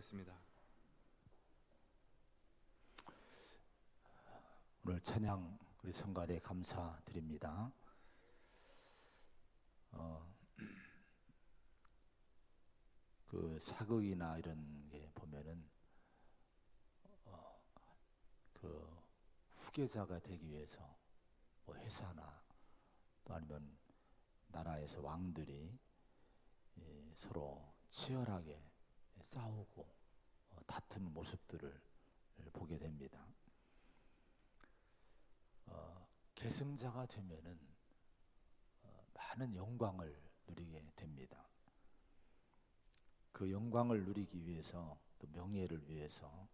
듣겠습니다. 오늘 찬양 우리 성가대 감사드립니다. 그 사극이나 이런 게 보면은 그 후계자가 되기 위해서 뭐 회사나 또 아니면 나라에서 왕들이 서로 치열하게 싸우고 다투는 모습들을 보게 됩니다. 계승자가 되면은 많은 영광을 누리게 됩니다. 그 영광을 누리기 위해서 또 명예를 위해서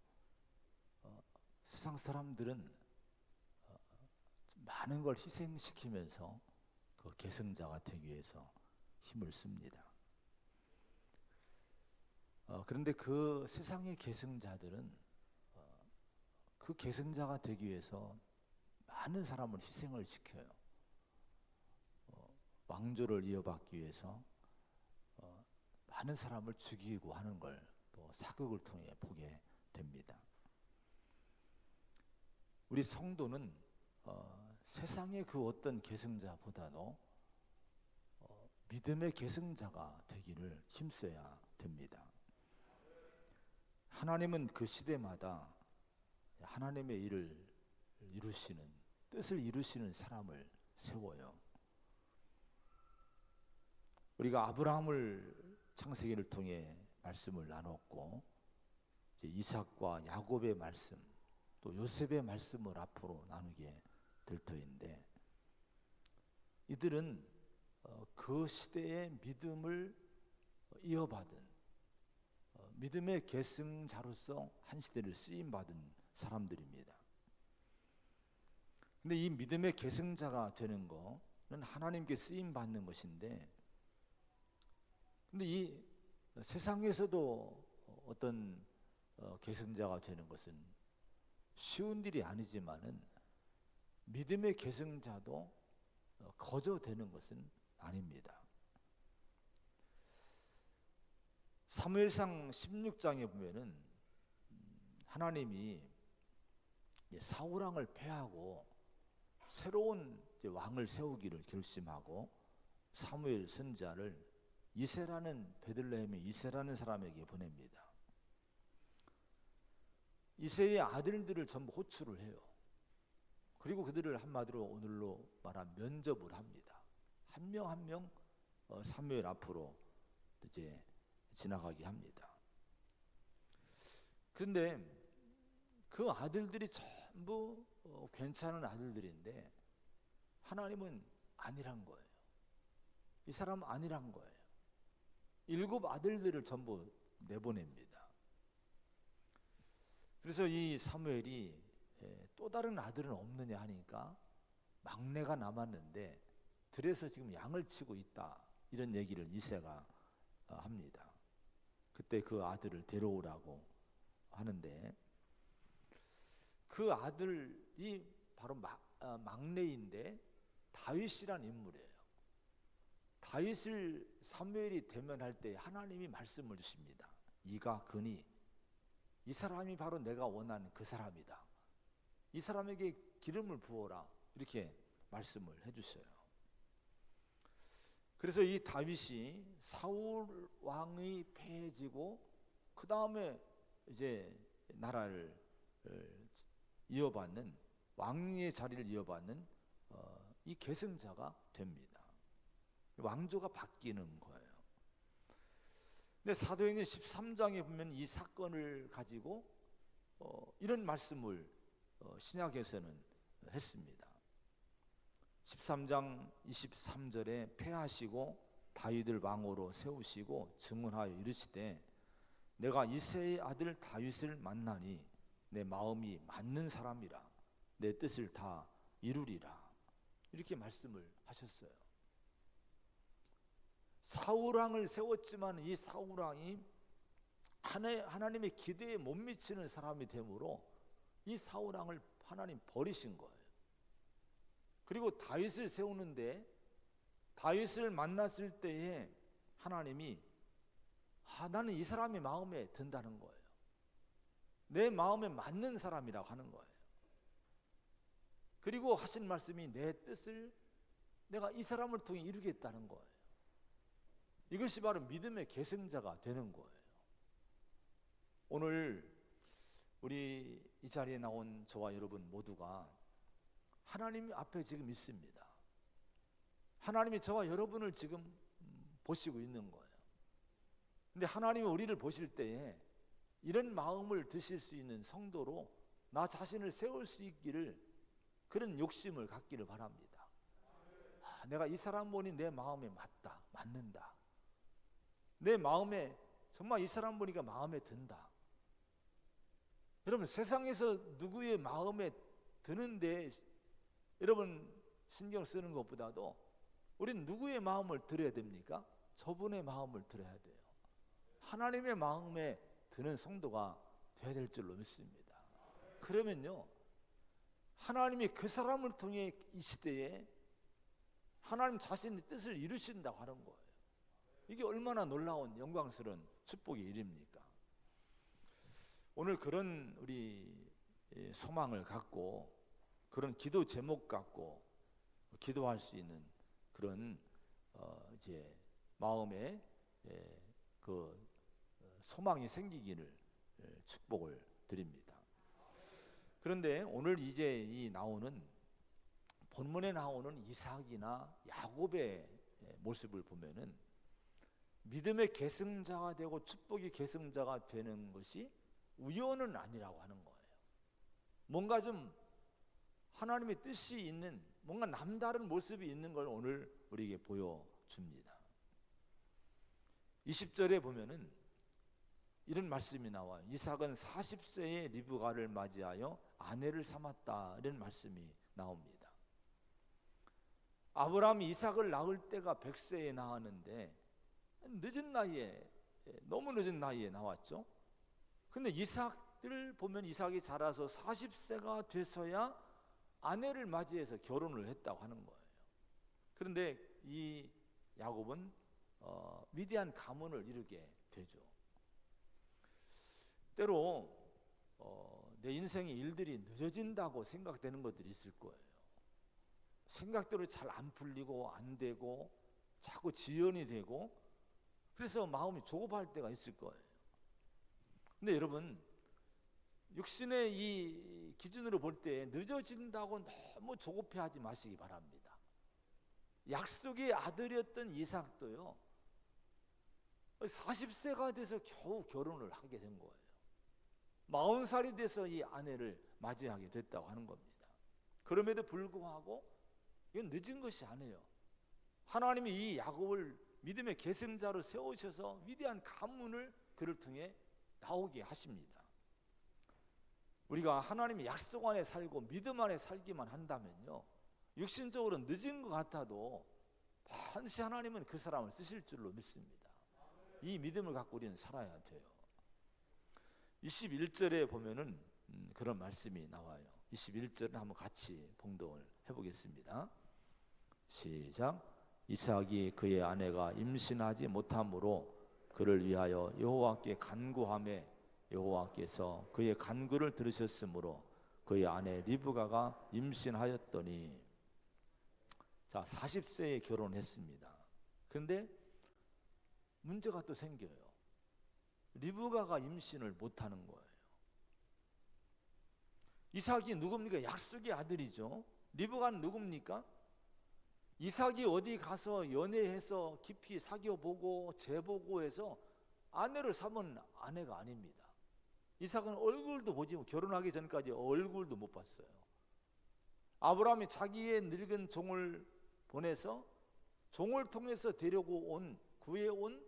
세상 사람들은 많은 걸 희생시키면서 그 계승자가 되기 위해서 힘을 씁니다. 그런데 그 세상의 계승자들은 그 계승자가 되기 위해서 많은 사람을 희생을 시켜요. 왕조를 이어받기 위해서 많은 사람을 죽이고 하는 걸 또 사극을 통해 보게 됩니다. 우리 성도는 세상의 그 어떤 계승자보다도 믿음의 계승자가 되기를 힘써야 됩니다. 하나님은 그 시대마다 하나님의 일을 이루시는, 뜻을 이루시는 사람을 세워요. 우리가 아브라함을 창세기를 통해 말씀을 나눴고, 이제 이삭과 야곱의 말씀, 또 요셉의 말씀을 앞으로 나누게 될 터인데, 이들은 그 시대의 믿음을 이어받은 믿음의 계승자로서 한 시대를 쓰임받은 사람들입니다. 근데 이 믿음의 계승자가 되는 거는 하나님께 쓰임받는 것인데, 근데 이 세상에서도 어떤 계승자가 되는 것은 쉬운 일이 아니지만은 믿음의 계승자도 거저 되는 것은 아닙니다. 사무엘상 16장에 보면은 하나님이 사울 왕을 패하고 새로운 왕을 세우기를 결심하고 사무엘 선지자를 이새라는 베들레헴의 이새라는 사람에게 보냅니다. 이새의 아들들을 전부 호출을 해요. 그리고 그들을 한마디로 오늘로 말하면 면접을 합니다. 한 명 한 명 사무엘 앞으로 이제 지나가게 합니다. 그런데 그 아들들이 전부 괜찮은 아들들인데 하나님은 아니란 거예요. 이 사람은 아니란 거예요. 7 아들들을 전부 내보냅니다. 그래서 이 사무엘이 또 다른 아들은 없느냐 하니까 막내가 남았는데 들에서 지금 양을 치고 있다, 이런 얘기를 이새가 합니다. 그때 그 아들을 데려오라고 하는데, 그 아들이 바로 막내인데 다윗이란 인물이에요. 다윗을 사무엘이 대면할 때 하나님이 말씀을 주십니다. 이가 그니, 이 사람이 바로 내가 원하는 그 사람이다. 이 사람에게 기름을 부어라, 이렇게 말씀을 해주셔요. 그래서 이 다윗이 사울 왕이 패해지고 그 다음에 이제 나라를 이어받는, 왕의 자리를 이어받는 이 계승자가 됩니다. 왕조가 바뀌는 거예요. 근데 사도행전 13장에 보면 이 사건을 가지고 이런 말씀을 신약에서는 했습니다. 13장 23절에 패하시고 다윗을 왕으로 세우시고 증언하여 이르시되 내가 이새의 아들 다윗을 만나니 내 마음이 맞는 사람이라, 내 뜻을 다 이루리라, 이렇게 말씀을 하셨어요. 사울왕을 세웠지만 이 사울왕이 하나님의 기대에 못 미치는 사람이 되므로 이 사울왕을 하나님 버리신 거예요. 그리고 다윗을 세우는데 다윗을 만났을 때에 하나님이 나는 이 사람이 마음에 든다는 거예요. 내 마음에 맞는 사람이라고 하는 거예요. 그리고 하신 말씀이 내 뜻을 내가 이 사람을 통해 이루겠다는 거예요. 이것이 바로 믿음의 계승자가 되는 거예요. 오늘 우리 이 자리에 나온 저와 여러분 모두가 하나님 앞에 지금 있습니다. 하나님이 저와 여러분을 지금 보시고 있는 거예요. 근데 하나님이 우리를 보실 때에 이런 마음을 드실 수 있는 성도로 나 자신을 세울 수 있기를, 그런 욕심을 갖기를 바랍니다. 내가 이 사람 보니 내 마음에 맞는다. 내 마음에 정말 이 사람 보니까 마음에 든다. 여러분, 세상에서 누구의 마음에 드는데 여러분 신경 쓰는 것보다도 우리는 누구의 마음을 들어야 됩니까? 저분의 마음을 들어야 돼요. 하나님의 마음에 드는 성도가 되어야 될 줄로 믿습니다. 그러면요, 하나님이 그 사람을 통해 이 시대에 하나님 자신의 뜻을 이루신다고 하는 거예요. 이게 얼마나 놀라운 영광스러운 축복의 일입니까? 오늘 그런 우리 소망을 갖고, 그런 기도 제목 갖고 기도할 수 있는 그런 이제 마음에 그 소망이 생기기를 축복을 드립니다. 그런데 오늘 이제 이 나오는 본문에 나오는 이삭이나 야곱의 모습을 보면은 믿음의 계승자가 되고 축복의 계승자가 되는 것이 우연은 아니라고 하는 거예요. 뭔가 좀 하나님의 뜻이 있는, 뭔가 남다른 모습이 있는 걸 오늘 우리에게 보여줍니다. 20절에 보면은 이런 말씀이 나와요. 이삭은 40세에 리브가를 맞이하여 아내를 삼았다, 이런 말씀이 나옵니다. 아브라함이 이삭을 낳을 때가 100세에 낳았는데 늦은 나이에, 너무 늦은 나이에 나왔죠. 근데 이삭을 보면 이삭이 자라서 40세가 돼서야 아내를 맞이해서 결혼을 했다고 하는 거예요. 그런데 이 야곱은 위대한 가문을 이루게 되죠. 때로 내 인생의 일들이 늦어진다고 생각되는 것들이 있을 거예요. 생각대로 잘 안 풀리고 안 되고 자꾸 지연이 되고, 그래서 마음이 조급할 때가 있을 거예요. 근데 여러분, 육신의 이 기준으로 볼 때 늦어진다고 너무 조급해하지 마시기 바랍니다. 약속의 아들이었던 이삭도요 40세가 돼서 겨우 결혼을 하게 된 거예요. 40살이 돼서 이 아내를 맞이하게 됐다고 하는 겁니다. 그럼에도 불구하고 이건 늦은 것이 아니에요. 하나님이 이 야곱을 믿음의 계승자로 세우셔서 위대한 가문을 그를 통해 나오게 하십니다. 우리가 하나님의 약속 안에 살고 믿음 안에 살기만 한다면요, 육신적으로 늦은 것 같아도 반드시 하나님은 그 사람을 쓰실 줄로 믿습니다. 이 믿음을 갖고 우리는 살아야 돼요. 21절에 보면은 그런 말씀이 나와요. 21절은 한번 같이 봉독을 해보겠습니다. 시작. 이삭이 그의 아내가 임신하지 못함으로 그를 위하여 여호와께 간구하매 여호와께서 그의 간구를 들으셨으므로 그의 아내 리브가가 임신하였더니, 자, 40세에 결혼했습니다. 그런데 문제가 또 생겨요. 리브가가 임신을 못하는 거예요. 이삭이 누굽니까? 약속의 아들이죠. 리브가는 누굽니까? 이삭이 어디 가서 연애해서 깊이 사귀어보고 재보고 해서 아내를 삼은 아내가 아닙니다. 이삭은 얼굴도 보지, 결혼하기 전까지 얼굴도 못 봤어요. 아브라함이 자기의 늙은 종을 보내서 종을 통해서 구해온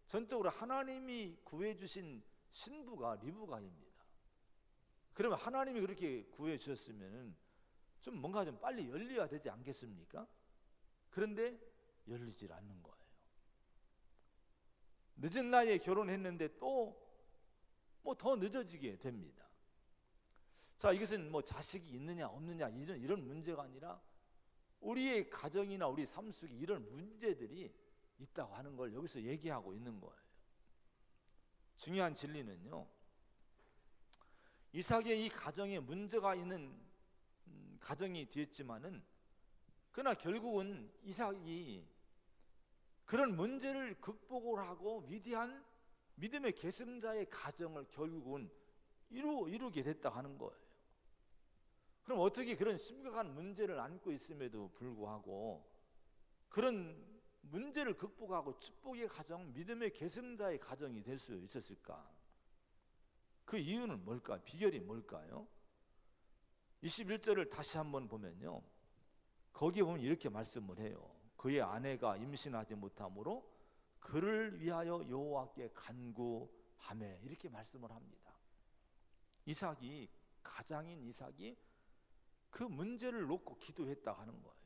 전적으로 하나님이 구해주신 신부가 리브가입니다. 그러면 하나님이 그렇게 구해주셨으면 좀 뭔가 좀 빨리 열려야 되지 않겠습니까? 그런데 열리질 않는 거예요. 늦은 나이에 결혼했는데 또 뭐 더 늦어지게 됩니다. 자, 이것은 뭐 자식이 있느냐 없느냐 이런 문제가 아니라 우리의 가정이나 우리 삶 속에 이런 문제들이 있다고 하는 걸 여기서 얘기하고 있는 거예요. 중요한 진리는요, 이삭의 이 가정에 문제가 있는 가정이 되었지만은, 그러나 결국은 이삭이 그런 문제를 극복을 하고 위대한 믿음의 계승자의 가정을 결국은 이루게 됐다 하는 거예요. 그럼 어떻게 그런 심각한 문제를 안고 있음에도 불구하고 그런 문제를 극복하고 축복의 가정, 믿음의 계승자의 가정이 될 수 있었을까? 그 이유는 뭘까? 비결이 뭘까요? 21절을 다시 한번 보면요, 거기에 보면 이렇게 말씀을 해요. 그의 아내가 임신하지 못하므로 그를 위하여 여호와께 간구하매, 이렇게 말씀을 합니다. 이삭이, 가장인 이삭이 그 문제를 놓고 기도했다 하는 거예요.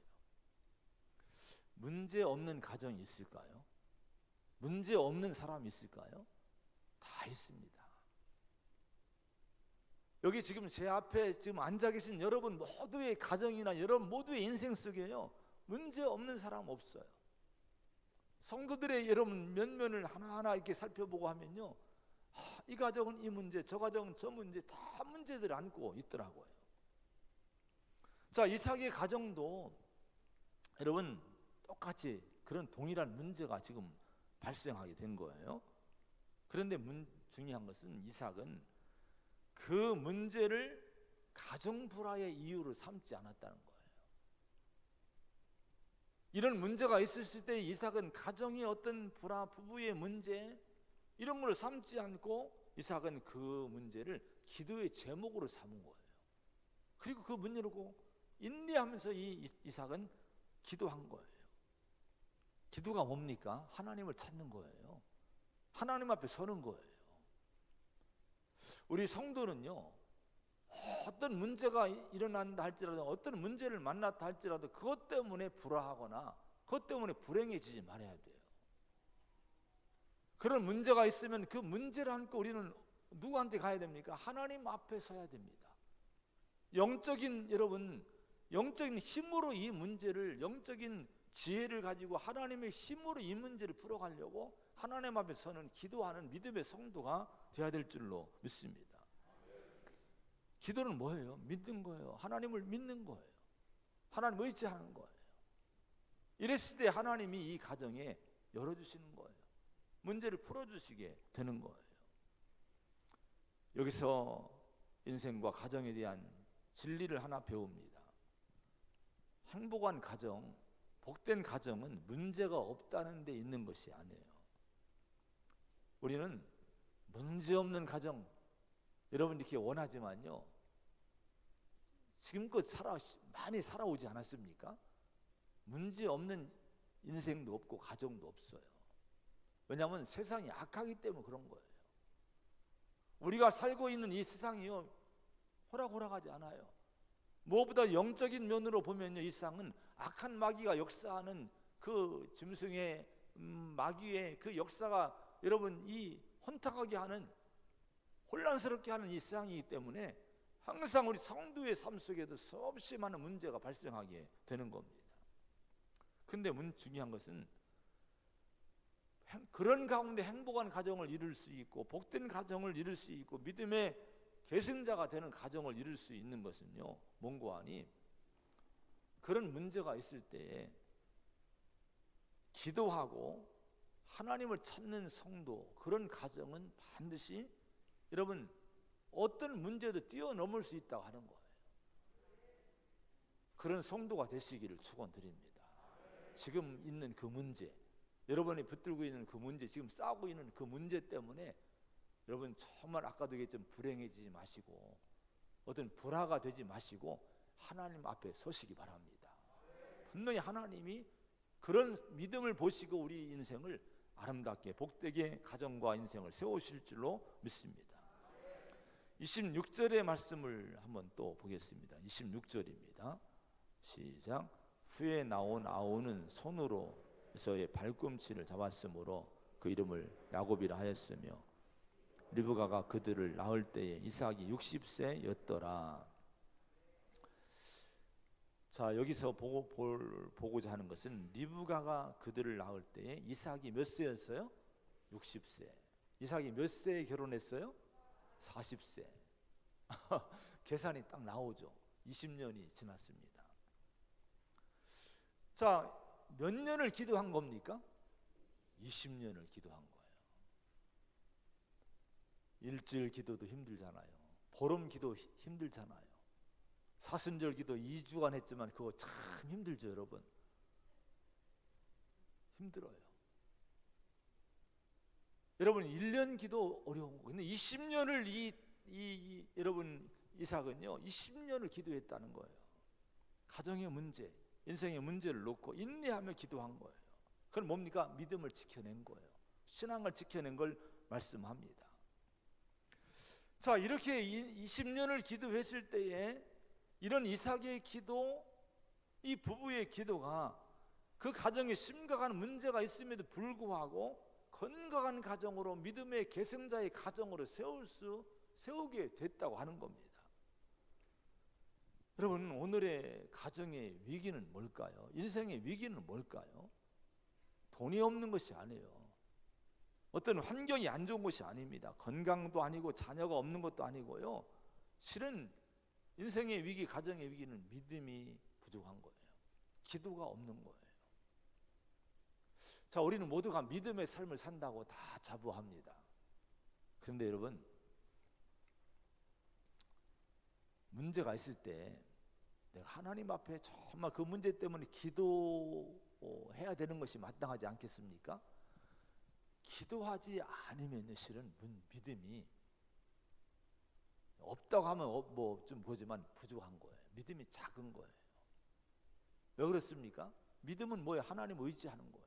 문제 없는 가정이 있을까요? 문제 없는 사람이 있을까요? 다 있습니다. 여기 지금 제 앞에 지금 앉아 계신 여러분 모두의 가정이나 여러분 모두의 인생 속에요, 문제 없는 사람 없어요. 성도들의 여러분 면면을 하나하나 이렇게 살펴보고 하면요, 이 가정은 이 문제, 저 가정은 저 문제, 다 문제들을 안고 있더라고요. 자, 이삭의 가정도 여러분 똑같이 그런 동일한 문제가 지금 발생하게 된 거예요. 그런데 중요한 것은 이삭은 그 문제를 가정 불화의 이유로 삼지 않았다는 거예요. 이런 문제가 있었을 때 이삭은 가정의 어떤 불화, 부부의 문제 이런 걸 삼지 않고 이삭은 그 문제를 기도의 제목으로 삼은 거예요. 그리고 그 문제를 인내하면서 이삭은 기도한 거예요. 기도가 뭡니까? 하나님을 찾는 거예요. 하나님 앞에 서는 거예요. 우리 성도는요, 어떤 문제가 일어난다 할지라도, 어떤 문제를 만났다 할지라도 그것 때문에 불화하거나 그것 때문에 불행해지지 말아야 돼요. 그런 문제가 있으면 그 문제를 안고 우리는 누구한테 가야 됩니까? 하나님 앞에 서야 됩니다. 여러분 영적인 힘으로 이 문제를, 영적인 지혜를 가지고 하나님의 힘으로 이 문제를 풀어가려고 하나님 앞에 서는 기도하는 믿음의 성도가 되어야 될 줄로 믿습니다. 기도는 뭐예요? 믿는 거예요. 하나님을 믿는 거예요. 하나님 의지하는 거예요. 이랬을 때 하나님이 이 가정에 열어주시는 거예요. 문제를 풀어주시게 되는 거예요. 여기서 인생과 가정에 대한 진리를 하나 배웁니다. 행복한 가정, 복된 가정은 문제가 없다는 데 있는 것이 아니에요. 우리는 문제 없는 가정, 여러분 이렇게 원하지만요, 지금껏 많이 살아오지 않았습니까? 문제 없는 인생도 없고 가정도 없어요. 왜냐하면 세상이 악하기 때문에 그런 거예요. 우리가 살고 있는 이 세상이요, 호락호락하지 않아요. 무엇보다 영적인 면으로 보면요, 이 세상은 악한 마귀가 역사하는 그 짐승의 마귀의 그 역사가 여러분 이 혼탁하게 하는, 혼란스럽게 하는 이 세상이기 때문에 항상 우리 성도의 삶 속에도 수없이 많은 문제가 발생하게 되는 겁니다. 근데 중요한 것은 그런 가운데 행복한 가정을 이룰 수 있고 복된 가정을 이룰 수 있고 믿음의 계승자가 되는 가정을 이룰 수 있는 것은요, 뭔고 하니 그런 문제가 있을 때 기도하고 하나님을 찾는 성도, 그런 가정은 반드시 여러분 어떤 문제도 뛰어넘을 수 있다고 하는 거예요. 그런 성도가 되시기를 축원드립니다. 지금 있는 그 문제, 여러분이 붙들고 있는 그 문제, 지금 싸우고 있는 그 문제 때문에 여러분 정말 아까도 얘기했지만 불행해지지 마시고 어떤 불화가 되지 마시고 하나님 앞에 서시기 바랍니다. 분명히 하나님이 그런 믿음을 보시고 우리 인생을 아름답게 복되게 가정과 인생을 세우실 줄로 믿습니다. 26절의 말씀을 한번 또 보겠습니다. 26절입니다. 시작. 후에 나온 아우는 손으로서의 발꿈치를 잡았으므로 그 이름을 야곱이라 하였으며 리브가가 그들을 낳을 때에 이삭이 60세였더라. 자, 여기서 보고자 하는 것은 리브가가 그들을 낳을 때에 이삭이 몇 세였어요? 60세. 이삭이 몇 세에 결혼했어요? 40세. 계산이 딱 나오죠. 20년이 지났습니다. 자, 몇 년을 기도한 겁니까? 20년을 기도한 거예요. 일주일 기도도 힘들잖아요. 보름 기도 힘들잖아요. 사순절 기도 2주간 했지만 그거 참 힘들죠, 여러분. 힘들어요. 여러분 1년 기도 어려운 거. 근데 20년을 여러분 이삭은요 20년을 기도했다는 거예요. 가정의 문제, 인생의 문제를 놓고 인내하며 기도한 거예요. 그건 뭡니까? 믿음을 지켜낸 거예요. 신앙을 지켜낸 걸 말씀합니다. 자, 이렇게 20년을 기도했을 때에 이런 이삭의 기도, 이 부부의 기도가 그 가정에 심각한 문제가 있음에도 불구하고 건강한 가정으로, 믿음의 계승자의 가정으로 세우게 됐다고 하는 겁니다. 여러분, 오늘의 가정의 위기는 뭘까요? 인생의 위기는 뭘까요? 돈이 없는 것이 아니에요. 어떤 환경이 안 좋은 것이 아닙니다. 건강도 아니고 자녀가 없는 것도 아니고요. 실은 인생의 위기, 가정의 위기는 믿음이 부족한 거예요. 기도가 없는 거예요. 자, 우리는 모두가 믿음의 삶을 산다고 다 자부합니다. 그런데 여러분, 문제가 있을 때 내가 하나님 앞에 정말 그 문제 때문에 기도해야 되는 것이 마땅하지 않겠습니까? 기도하지 않으면 실은 믿음이 없다고 하면 뭐 좀 보지만 부족한 거예요. 믿음이 작은 거예요. 왜 그렇습니까? 믿음은 뭐예요? 하나님 의지하는 거예요.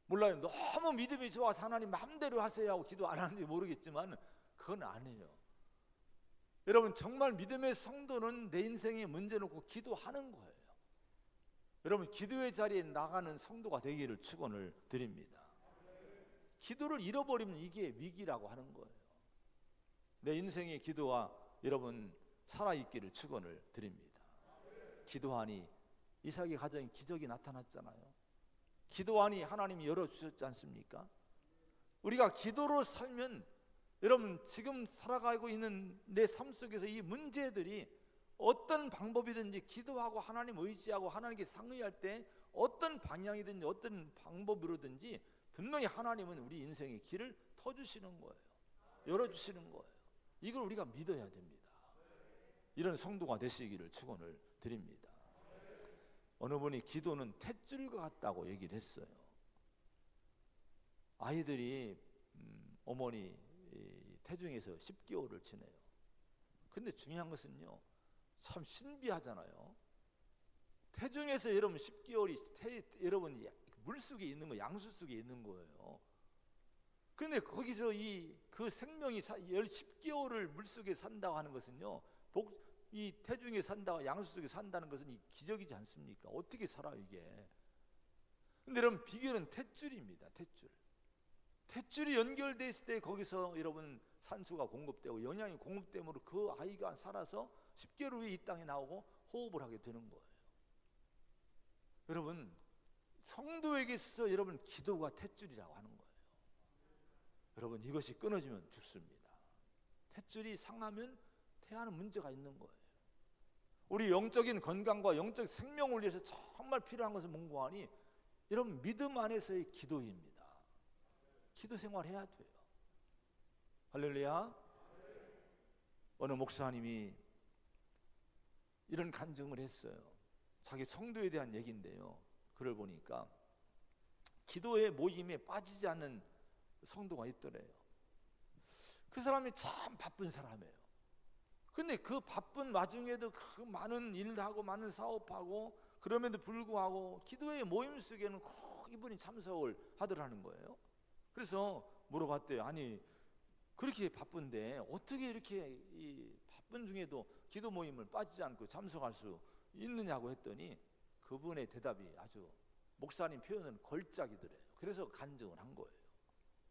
몰라요. 너무 믿음이 좋아서 하나님 마음대로 하세요 하고 기도 안 하는지 모르겠지만 그건 아니에요. 여러분, 정말 믿음의 성도는 내 인생에 문제 놓고 기도하는 거예요. 여러분, 기도의 자리에 나가는 성도가 되기를 축원을 드립니다. 기도를 잃어버리면 이게 위기라고 하는 거예요. 내 인생의 기도가 여러분 살아있기를 축원을 드립니다. 기도하니 이삭의 가정에 기적이 나타났잖아요. 기도하니 하나님이 열어주셨지 않습니까? 우리가 기도로 살면 여러분, 지금 살아가고 있는 내 삶 속에서 이 문제들이 어떤 방법이든지 기도하고 하나님 의지하고 하나님께 상의할 때 어떤 방향이든지 어떤 방법으로든지 분명히 하나님은 우리 인생의 길을 터주시는 거예요. 열어주시는 거예요. 이걸 우리가 믿어야 됩니다. 이런 성도가 되시기를 축원을 드립니다. 어느 분이 기도는 탯줄과 같다고 얘기를 했어요. 아이들이 어머니 태중에서 10개월을 지내요. 근데 중요한 것은요, 참 신비하잖아요. 태중에서 여러분 10개월이 여러분 물속에 있는 거, 양수 속에 있는 거예요. 근데 거기서 그 생명이 10개월을 물속에 산다고 하는 것은요, 이 태중에 산다고, 양수 속에 산다는 것은 이 기적이지 않습니까? 어떻게 살아요 이게? 근데 여러분, 비결은 탯줄입니다. 탯줄이 연결돼 있을 때 거기서 여러분 산소가 공급되고 영양이 공급됨으로 그 아이가 살아서 10개월 후에 이 땅에 나오고 호흡을 하게 되는 거예요. 여러분, 성도에게 있어서 여러분 기도가 탯줄이라고 하는 거예요. 여러분, 이것이 끊어지면 죽습니다. 탯줄이 상하면 태하는 문제가 있는 거예요. 우리 영적인 건강과 영적 생명을 위해서 정말 필요한 것을 몽고하니 여러분, 믿음 안에서의 기도입니다. 기도 생활해야 돼요. 할렐루야. 어느 목사님이 이런 간증을 했어요. 자기 성도에 대한 얘기인데요, 글을 보니까 기도의 모임에 빠지지 않는 성도가 있더래요. 그 사람이 참 바쁜 사람이에요. 근데 그 바쁜 와중에도 그 많은 일하고 많은 사업하고 그럼에도 불구하고 기도의 모임 속에는 꼭 이분이 참석을 하더라는 거예요. 그래서 물어봤대요. 아니, 그렇게 바쁜데 어떻게 이렇게 이 바쁜 중에도 기도 모임을 빠지지 않고 참석할 수 있느냐고 했더니 그분의 대답이 아주 목사님 표현은 걸작이더래요. 그래서 간증을 한 거예요.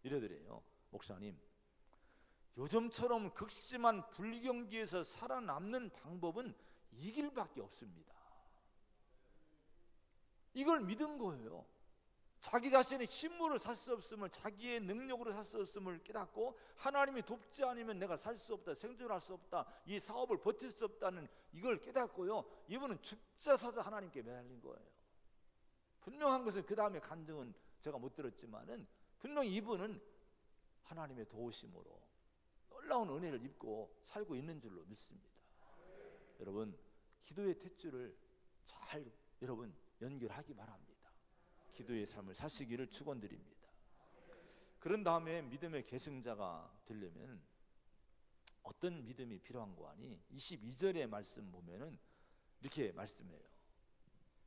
이러더래요. 목사님, 요즘처럼 극심한 불경기에서 살아남는 방법은 이 길밖에 없습니다. 이걸 믿은 거예요. 자기 자신의 힘으로 살 수 없음을, 자기의 능력으로 살 수 없음을 깨닫고 하나님이 돕지 않으면 내가 살 수 없다, 생존할 수 없다, 이 사업을 버틸 수 없다는 이걸 깨닫고요, 이분은 죽자 사자 하나님께 매달린 거예요. 분명한 것은 그 다음에 간증은 제가 못 들었지만은 분명히 이분은 하나님의 도우심으로 놀라운 은혜를 입고 살고 있는 줄로 믿습니다. 여러분, 기도의 탯줄을 잘 여러분 연결하기 바랍니다. 기도의 삶을 사시기를 축원드립니다. 그런 다음에 믿음의 계승자가 되려면 어떤 믿음이 필요한 거 아니? 22절의 말씀 보면은 이렇게 말씀해요.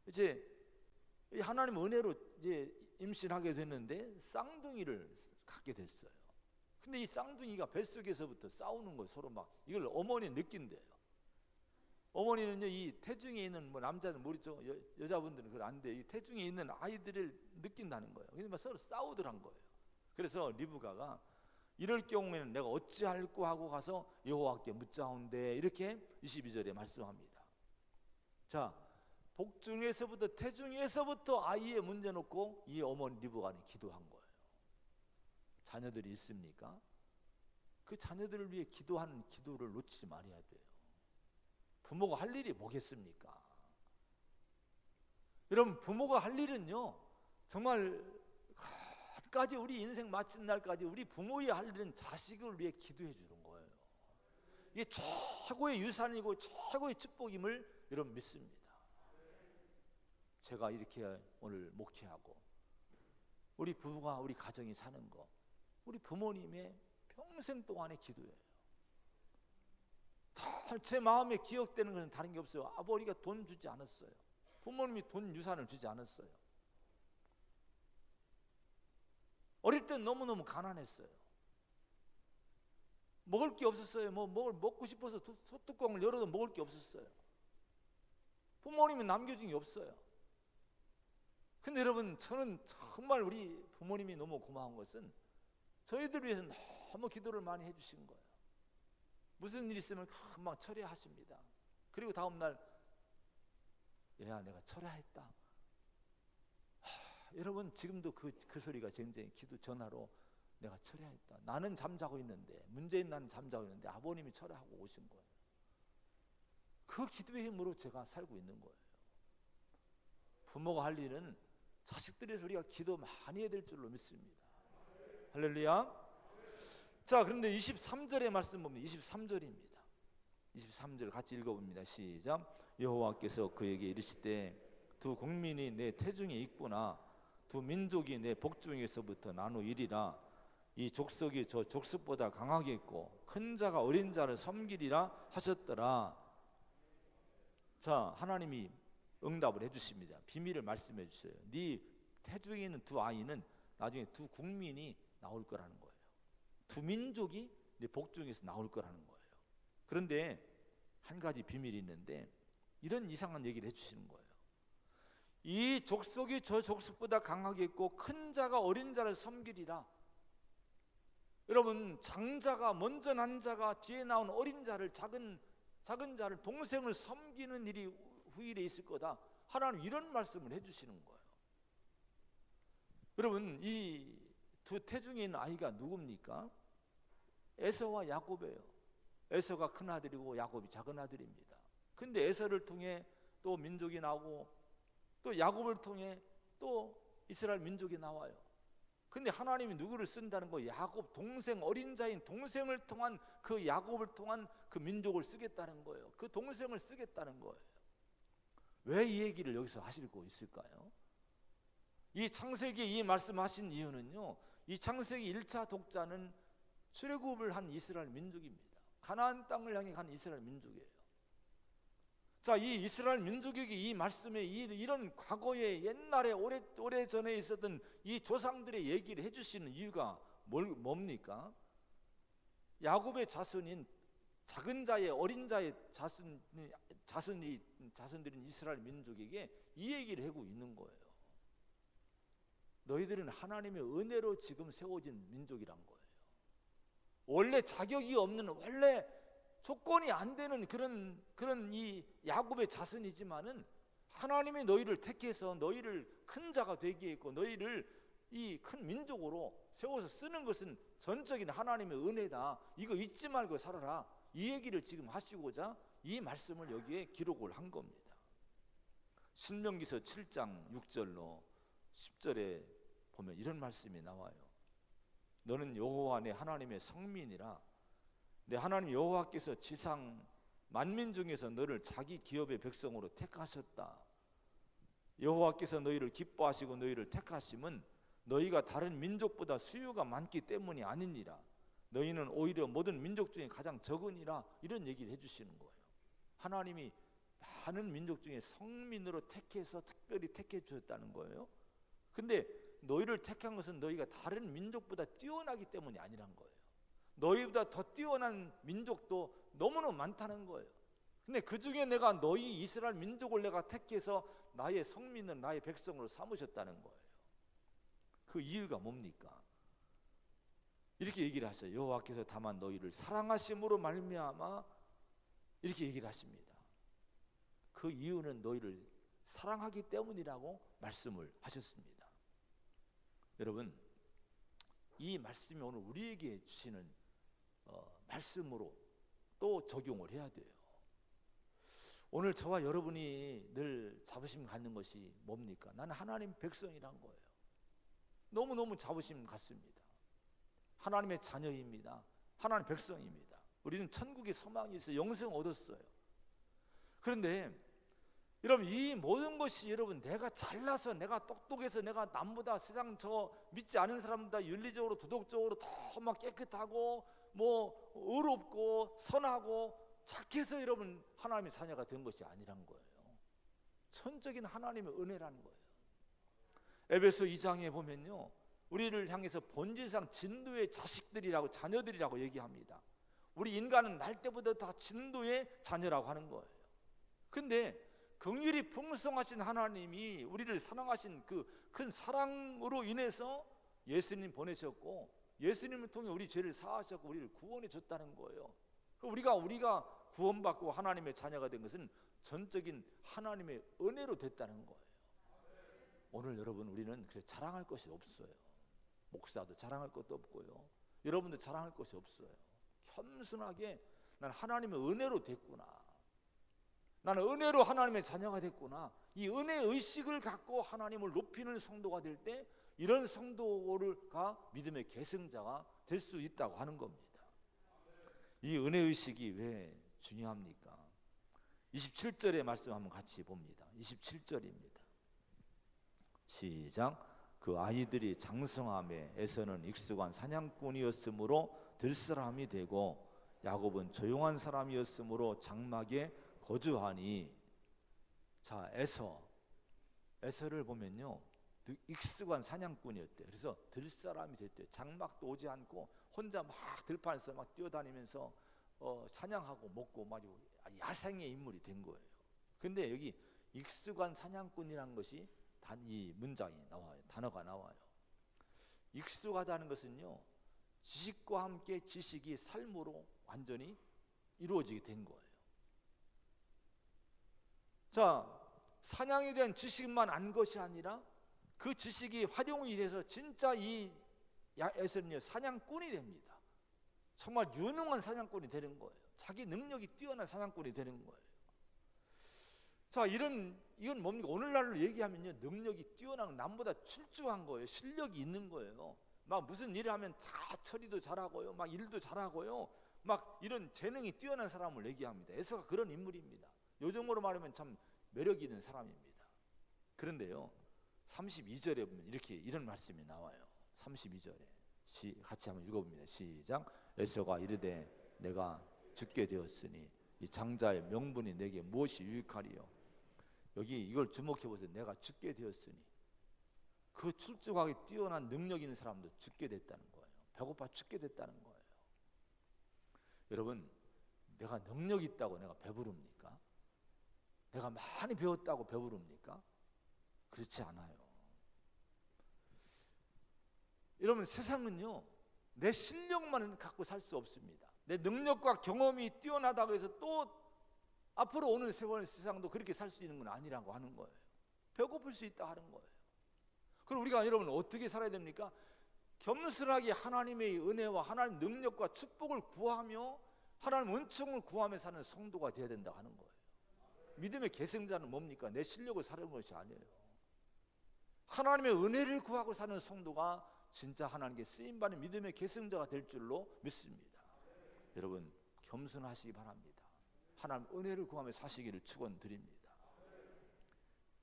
이제 하나님 은혜로 이제 임신하게 됐는데 쌍둥이를 갖게 됐어요. 근데 이 쌍둥이가 뱃속에서부터 싸우는 거예요. 서로 막 이걸 어머니 느낀대요. 어머니는요, 이 태중에 있는 뭐 남자는 모르죠. 여자분들은 그걸 안 돼. 이 태중에 있는 아이들을 느낀다는 거예요. 그래서 막 서로 싸우더란 거예요. 그래서 리브가가 이럴 경우에는 내가 어찌할꼬 하고 가서 여호와께 묻자온대, 이렇게 22절에 말씀합니다. 자, 복중에서부터 태중에서부터 아이의 문제 놓고 이 어머니 리브가는 기도한 거예요. 자녀들이 있습니까? 그 자녀들을 위해 기도하는 기도를 놓치지 말아야 돼요. 부모가 할 일이 뭐겠습니까? 여러분, 부모가 할 일은요, 정말 끝까지 우리 인생 마친 날까지 우리 부모의 할 일은 자식을 위해 기도해 주는 거예요. 이게 최고의 유산이고 최고의 축복임을 여러분 믿습니다. 제가 이렇게 오늘 목회하고 우리 부부가, 우리 가정이 사는 거, 우리 부모님의 평생 동안의 기도예요. 제 마음에 기억되는 것은 다른 게 없어요. 아버지가 돈 주지 않았어요. 부모님이 돈 유산을 주지 않았어요. 어릴 땐 너무너무 가난했어요. 먹을 게 없었어요. 뭘 먹고 싶어서 소뚜껑을 열어도 먹을 게 없었어요. 부모님은 남겨준 게 없어요. 근데 여러분, 저는 정말 우리 부모님이 너무 고마운 것은 저희들 위해서 너무 기도를 많이 해주신 거예요. 무슨 일 있으면 금방 처리하십니다. 그리고 다음날, 얘야 내가 처리했다. 여러분, 지금도 그 소리가 굉장히 기도 전화로 내가 처리했다. 나는 잠자고 있는데, 문제인 나는 잠자고 있는데 아버님이 처리하고 오신 거예요. 그 기도의 힘으로 제가 살고 있는 거예요. 부모가 할 일은 자식들에서 우리가 기도 많이 해야 될 줄로 믿습니다. 할렐루야. 자, 그런데 23절의 말씀 보면 23절입니다. 23절 같이 읽어봅니다. 시작. 여호와께서 그에게 이르시되 두 국민이 내 태중에 있구나. 두 민족이 내 복중에서부터 나누이리라. 이 족속이 저 족속보다 강하겠고 큰 자가 어린 자를 섬기리라 하셨더라. 자, 하나님이 응답을 해주십니다. 비밀을 말씀해 주셔요. 네 태중에 있는 두 아이는 나중에 두 국민이 나올 거라는 거예요. 두 민족이 네 복중에서 나올 거라는 거예요. 그런데 한 가지 비밀이 있는데 이런 이상한 얘기를 해주시는 거예요. 이 족속이 저 족속보다 강하겠고 큰 자가 어린 자를 섬기리라. 여러분, 장자가 먼저 난 자가 뒤에 나온 어린 자를, 작은 자를, 동생을 섬기는 일이 후일에 있을 거다. 하나님 이런 말씀을 해주시는 거예요. 여러분, 이 두 태중에 있는 아이가 누굽니까? 에서와 야곱이에요. 에서가 큰 아들이고 야곱이 작은 아들입니다. 근데 에서를 통해 또 민족이 나오고 또 야곱을 통해 또 이스라엘 민족이 나와요. 근데 하나님이 누구를 쓴다는 거예요? 야곱, 동생, 어린 자인 동생을 통한 그 야곱을 통한 그 민족을 쓰겠다는 거예요. 그 동생을 쓰겠다는 거예요. 왜 이 얘기를 여기서 하시고 있을까요? 이 창세기에 이 말씀하신 이유는요, 이 창세기 1차 독자는 출애굽을 한 이스라엘 민족입니다. 가나안 땅을 향해 간 이스라엘 민족이에요. 자, 이 이스라엘 민족에게 이 말씀에 이런 과거에 옛날에 오래전에 있었던 이 조상들의 얘기를 해주시는 이유가 뭡니까? 야곱의 자손인 작은 자의 어린 자의 자손들인 이스라엘 민족에게 이 얘기를 하고 있는 거예요. 너희들은 하나님의 은혜로 지금 세워진 민족이란 거예요. 원래 자격이 없는, 원래 조건이 안 되는 그런 이 야곱의 자손이지만은 하나님이 너희를 택해서 너희를 큰 자가 되게 했고 너희를 이 큰 민족으로 세워서 쓰는 것은 전적인 하나님의 은혜다. 이거 잊지 말고 살아라. 이 얘기를 지금 하시고자 이 말씀을 여기에 기록을 한 겁니다. 신명기서 7장 6절로 10절에 보면 이런 말씀이 나와요. 너는 여호와 내 하나님의 성민이라. 내 하나님 여호와께서 지상 만민 중에서 너를 자기 기업의 백성으로 택하셨다. 여호와께서 너희를 기뻐하시고 너희를 택하심은 너희가 다른 민족보다 수요가 많기 때문이 아니니라. 너희는 오히려 모든 민족 중에 가장 적으니라. 이런 얘기를 해주시는 거예요. 하나님이 많은 민족 중에 성민으로 택해서 특별히 택해 주셨다는 거예요. 근데 너희를 택한 것은 너희가 다른 민족보다 뛰어나기 때문이 아니란 거예요. 너희보다 더 뛰어난 민족도 너무너무 많다는 거예요. 근데 그 중에 내가 너희 이스라엘 민족을 내가 택해서 나의 성민은 나의 백성으로 삼으셨다는 거예요. 그 이유가 뭡니까? 이렇게 얘기를 하셔요. 여호와께서 다만 너희를 사랑하심으로 말미암아 이렇게 얘기를 하십니다. 그 이유는 너희를 사랑하기 때문이라고 말씀을 하셨습니다. 여러분, 이 말씀이 오늘 우리에게 주시는 말씀으로 또 적용을 해야 돼요. 오늘 저와 여러분이 늘 자부심 갖는 것이 뭡니까? 나는 하나님 백성이란 거예요. 너무너무 자부심 갖습니다. 하나님의 자녀입니다. 하나님 백성입니다. 우리는 천국의 소망이 있어요. 영생 얻었어요. 그런데 여러분, 이 모든 것이 여러분 내가 잘나서 내가 똑똑해서 내가 남보다 세상 저 믿지 않은 사람보다 윤리적으로 도덕적으로 더 막 깨끗하고 뭐 의롭고 선하고 착해서 여러분 하나님의 자녀가 된 것이 아니란 거예요. 천적인 하나님의 은혜라는 거예요. 에베소 2장에 보면요, 우리를 향해서 본질상 진노의 자식들이라고 자녀들이라고 얘기합니다. 우리 인간은 날 때보다 다 진노의 자녀라고 하는 거예요. 근데 긍휼이 풍성하신 하나님이 우리를 사랑하신 그 큰 사랑으로 인해서 예수님 보내셨고 예수님을 통해 우리 죄를 사하셨고 우리를 구원해 줬다는 거예요. 우리가 구원받고 하나님의 자녀가 된 것은 전적인 하나님의 은혜로 됐다는 거예요. 오늘 여러분, 우리는 그래 자랑할 것이 없어요. 목사도 자랑할 것도 없고요, 여러분도 자랑할 것이 없어요. 겸손하게 난 하나님의 은혜로 됐구나, 나는 은혜로 하나님의 자녀가 됐구나, 이 은혜 의식을 갖고 하나님을 높이는 성도가 될 때 이런 성도가 믿음의 계승자가 될 수 있다고 하는 겁니다. 이 은혜 의식이 왜 중요합니까? 27절의 말씀 한번 같이 봅니다. 27절입니다. 시작. 그 아이들이 장성함에 에서는 익숙한 사냥꾼이었으므로 들사람이 되고 야곱은 조용한 사람이었으므로 장막에 거주하니. 자, 에서를 보면요, 익숙한 사냥꾼이었대요. 그래서 들사람이 됐대요. 장막도 오지 않고 혼자 막 들판에서 막 뛰어다니면서 사냥하고 먹고 막 야생의 인물이 된 거예요. 근데 여기 익숙한 사냥꾼이라는 것이 이 문장이 나와요. 단어가 나와요. 익숙하다는 것은요, 지식과 함께 지식이 삶으로 완전히 이루어지게 된 거예요. 자, 사냥에 대한 지식만 안 것이 아니라 그 지식이 활용이 돼서 진짜 이 에서는요 사냥꾼이 됩니다. 정말 유능한 사냥꾼이 되는 거예요. 자기 능력이 뛰어난 사냥꾼이 되는 거예요. 자, 이건 뭡니까? 오늘날로 얘기하면요, 능력이 뛰어난, 남보다 출중한 거예요. 실력이 있는 거예요. 막 무슨 일을 하면 다 처리도 잘하고요, 막 일도 잘하고요, 막 이런 재능이 뛰어난 사람을 얘기합니다. 에서가 그런 인물입니다. 요즘으로 말하면 참 매력 있는 사람입니다. 그런데요, 32절에 보면 이런 말씀이 나와요. 32절에 같이 한번 읽어봅니다. 시작. 에서가 이르되 내가 죽게 되었으니 이 장자의 명분이 내게 무엇이 유익하리요? 여기 이걸 주목해 보세요. 내가 죽게 되었으니, 그 출중하게 뛰어난 능력 있는 사람도 죽게 됐다는 거예요. 배고파 죽게 됐다는 거예요. 여러분, 내가 능력 있다고 내가 배부릅니까? 내가 많이 배웠다고 배부릅니까? 그렇지 않아요. 여러분, 세상은요, 내 실력만 갖고 살 수 없습니다. 내 능력과 경험이 뛰어나다고 해서 또 앞으로 오는 세월 세상도 그렇게 살 수 있는 건 아니라고 하는 거예요. 배고플 수 있다 하는 거예요. 그럼 우리가 여러분 어떻게 살아야 됩니까? 겸손하게 하나님의 은혜와 하나님 능력과 축복을 구하며 하나님 은총을 구하며 사는 성도가 되어야 된다 하는 거예요. 믿음의 계승자는 뭡니까? 내 실력을 사는 것이 아니에요. 하나님의 은혜를 구하고 사는 성도가 진짜 하나님께 쓰임받는 믿음의 계승자가 될 줄로 믿습니다. 여러분 겸손하시기 바랍니다. 하나님 은혜를 구하며 사시기를 축원드립니다.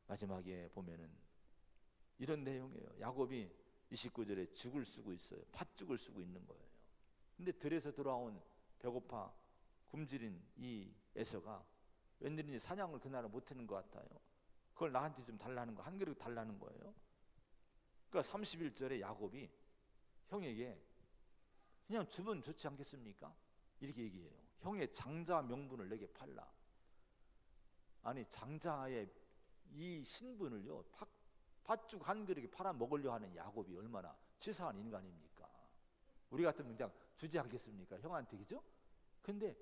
마지막에 보면은 이런 내용이에요. 야곱이 29절에 죽을 쓰고 있어요. 팥죽을 쓰고 있는 거예요. 근데 들에서 돌아온 배고파 굶주린 이 에서가 웬일인지 사냥을 그날은 못하는 것 같아요. 그걸 나한테 좀 달라는 거, 한 그릇 달라는 거예요. 그러니까 31절에 야곱이 형에게 그냥 주면 좋지 않겠습니까? 이렇게 얘기해요. 형의 장자 명분을 내게 팔라. 아니 장자의 이 신분을요 팥죽 한 그릇에 팔아 먹으려 하는 야곱이 얼마나 치사한 인간입니까? 우리 같으면 그냥 주지 않겠습니까? 형한테, 그죠? 근데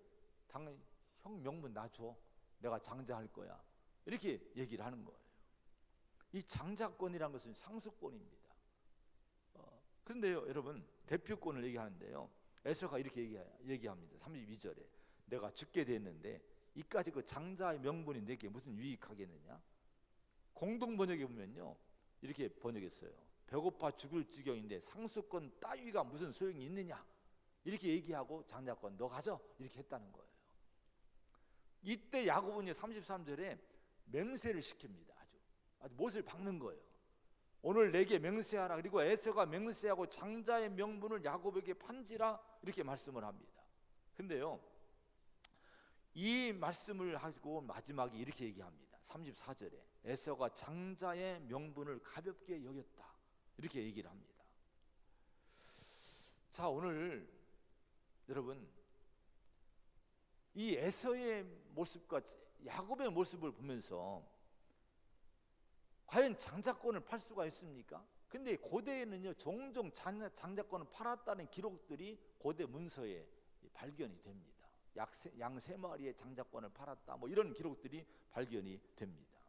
당연히 형 명분 나 줘. 내가 장자할 거야. 이렇게 얘기를 하는 거예요. 이 장자권이란 것은 상속권입니다. 그런데요 여러분 대표권을 얘기하는데요 에서가 이렇게 얘기합니다. 32절에 내가 죽게 됐는데 이까지 그 장자의 명분이 내게 무슨 유익하겠느냐. 공동 번역에 보면요 이렇게 번역했어요. 배고파 죽을 지경인데 상속권 따위가 무슨 소용이 있느냐 이렇게 얘기하고 장자권 너 가져 이렇게 했다는 거예요. 이때 야곱은 33절에 맹세를 시킵니다. 아주 못을 박는 거예요. 오늘 내게 맹세하라. 그리고 에서가 맹세하고 장자의 명분을 야곱에게 판지라 이렇게 말씀을 합니다. 근데요 이 말씀을 하고 마지막에 이렇게 얘기합니다. 34절에 에서가 장자의 명분을 가볍게 여겼다 이렇게 얘기를 합니다. 자 오늘 여러분 이 에서의 모습과 야곱의 모습을 보면서 과연 장자권을 팔 수가 있습니까? 근데 고대에는요 종종 장자권을 팔았다는 기록들이 고대 문서에 발견이 됩니다. 양 3마리의 장자권을 팔았다 뭐 이런 기록들이 발견이 됩니다.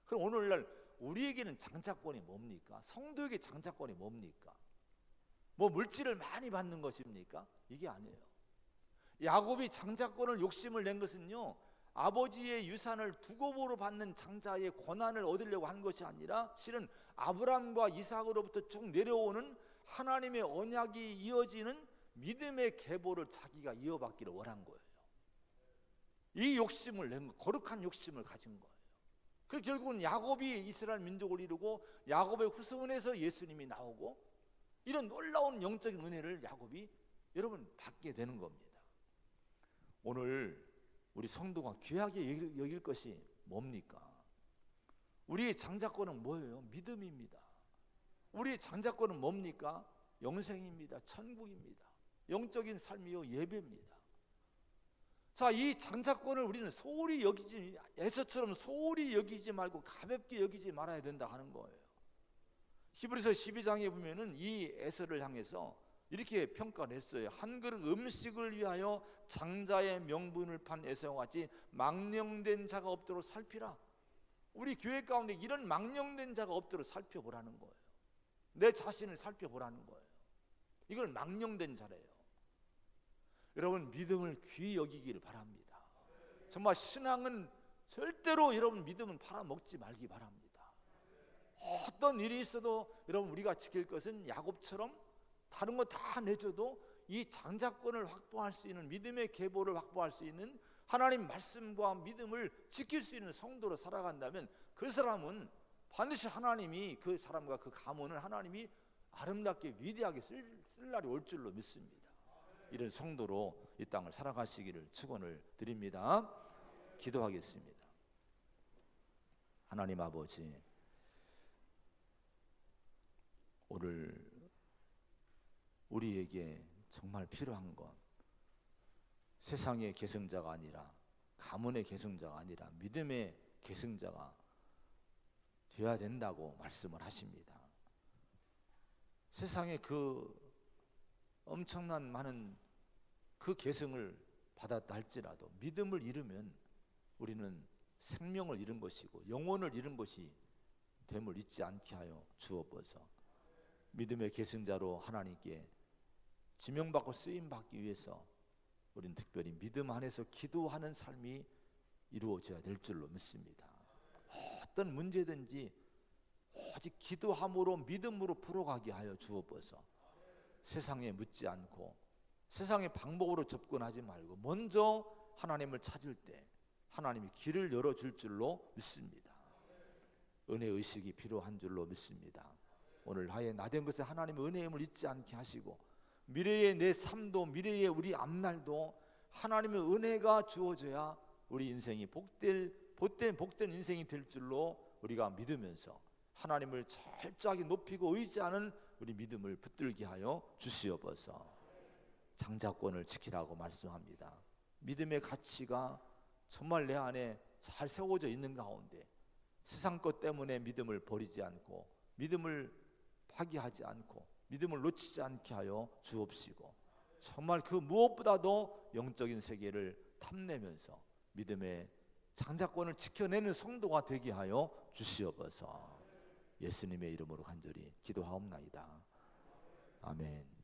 그럼 오늘날 우리에게는 장자권이 뭡니까? 성도에게 장자권이 뭡니까? 뭐 물질을 많이 받는 것입니까? 이게 아니에요. 야곱이 장자권을 욕심을 낸 것은요 아버지의 유산을 두고보로 받는 장자의 권한을 얻으려고 한 것이 아니라 실은 아브라함과 이삭으로부터 쭉 내려오는 하나님의 언약이 이어지는 믿음의 계보를 자기가 이어받기를 원한 거예요. 이 욕심을 낸 거, 거룩한 욕심을 가진 거예요. 그래서 결국은 야곱이 이스라엘 민족을 이루고 야곱의 후손에서 예수님이 나오고 이런 놀라운 영적인 은혜를 야곱이 여러분 받게 되는 겁니다. 오늘 우리 성도가 귀하게 여길 것이 뭡니까? 우리의 장자권은 뭐예요? 믿음입니다. 우리의 장자권은 뭡니까? 영생입니다. 천국입니다. 영적인 삶이요 예배입니다. 자, 이 장자권을 우리는 소홀히 여기지 에서처럼 소홀히 여기지 말고 가볍게 여기지 말아야 된다 하는 거예요. 히브리서 12장에 보면은 이 에서를 향해서 이렇게 평가를 했어요. 한 그릇 음식을 위하여 장자의 명분을 판 에서와 같이 망령된 자가 없도록 살피라. 우리 교회 가운데 이런 망령된 자가 없도록 살펴보라는 거예요. 내 자신을 살펴보라는 거예요. 이걸 망령된 자래요. 여러분 믿음을 귀히 여기기를 바랍니다. 정말 신앙은 절대로 여러분 믿음은 팔아먹지 말기 바랍니다. 어떤 일이 있어도 여러분 우리가 지킬 것은 야곱처럼 다른 거 다 내줘도 이 장자권을 확보할 수 있는 믿음의 계보를 확보할 수 있는 하나님 말씀과 믿음을 지킬 수 있는 성도로 살아간다면 그 사람은 반드시 하나님이 그 사람과 그 가문을 하나님이 아름답게 위대하게 쓸 날이 올 줄로 믿습니다. 이런 성도로 이 땅을 살아가시기를 축원을 드립니다. 기도하겠습니다. 하나님 아버지, 오늘 우리에게 정말 필요한 것 세상의 계승자가 아니라 가문의 계승자가 아니라 믿음의 계승자가 되어야 된다고 말씀을 하십니다. 세상에 그 엄청난 많은 그 계승을 받았다 할지라도 믿음을 잃으면 우리는 생명을 잃은 것이고 영혼을 잃은 것이 됨을 잊지 않게 하여 주옵소서. 믿음의 계승자로 하나님께 지명받고 쓰임받기 위해서 우리는 특별히 믿음 안에서 기도하는 삶이 이루어져야 될 줄로 믿습니다. 어떤 문제든지 오직 기도함으로 믿음으로 풀어가게 하여 주옵소서. 세상에 묻지 않고 세상의 방법으로 접근하지 말고 먼저 하나님을 찾을 때 하나님이 길을 열어줄 줄로 믿습니다. 은혜의식이 필요한 줄로 믿습니다. 오늘 하에 나된 것에 하나님의 은혜임을 잊지 않게 하시고 미래의 내 삶도 미래의 우리 앞날도 하나님의 은혜가 주어져야 우리 인생이 복된 인생이 될 줄로 우리가 믿으면서 하나님을 철저하게 높이고 의지하는 우리 믿음을 붙들게 하여 주시옵소서. 장자권을 지키라고 말씀합니다. 믿음의 가치가 정말 내 안에 잘 세워져 있는 가운데 세상 것 때문에 믿음을 버리지 않고 믿음을 파기하지 않고 믿음을 놓치지 않게 하여 주옵시고 정말 그 무엇보다도 영적인 세계를 탐내면서 믿음의 장자권을 지켜내는 성도가 되게 하여 주시옵소서. 예수님의 이름으로 간절히 기도하옵나이다. 아멘.